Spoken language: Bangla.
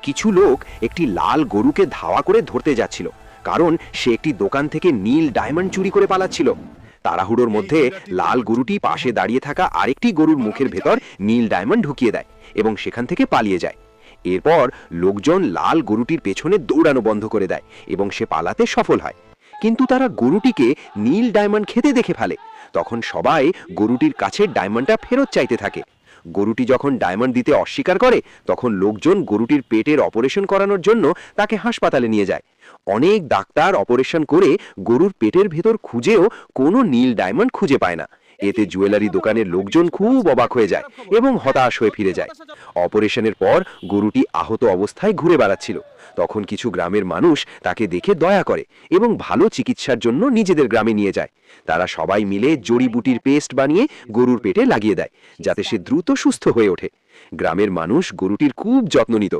কিছু লোক একটি লাল গরুকে ধাওয়া করে ধরতে যাচ্ছিল, কারণ সে একটি দোকান থেকে নীল ডায়মন্ড চুরি করে পালাচ্ছিল। তাড়াহুড়োর মধ্যে লাল গরুটি পাশে দাঁড়িয়ে থাকা আরেকটি গরুর মুখের ভেতর নীল ডায়মন্ড ঢুকিয়ে দেয় এবং সেখান থেকে পালিয়ে যায়। এরপর লোকজন লাল গরুটির পেছনে দৌড়ানো বন্ধ করে দেয় এবং সে পালাতে সফল হয়। কিন্তু তারা গরুটিকে নীল ডায়মন্ড খেতে দেখে ফেলে। তখন সবাই গরুটির কাছে ডায়মন্ডটা ফেরত চাইতে থাকে। গরুটি যখন ডায়মন্ড দিতে অস্বীকার করে, তখন লোকজন গরুটির পেটের অপারেশন করানোর জন্য তাকে হাসপাতালে নিয়ে যায়। অনেক ডাক্তার অপারেশন করে গরুর পেটের ভেতর খুঁজেও কোনো নীল ডায়মন্ড খুঁজে পায় না। এতে জুয়েলারি দোকানের লোকজন খুব অবাক হয়ে যায় এবং হতাশ হয়ে ফিরে যায়। অপারেশনের পর গরুটি আহত অবস্থায় ঘুরে বেড়াচ্ছিল। তখন কিছু গ্রামের মানুষ তাকে দেখে দয়া করে এবং ভালো চিকিৎসার জন্য নিজেদের গ্রামে নিয়ে যায়। তারা সবাই মিলে জড়িবুটির পেস্ট বানিয়ে গরুর পেটে লাগিয়ে দেয়, যাতে সে দ্রুত সুস্থ হয়ে ওঠে। গ্রামের মানুষ গরুটির খুব যত্ন নিত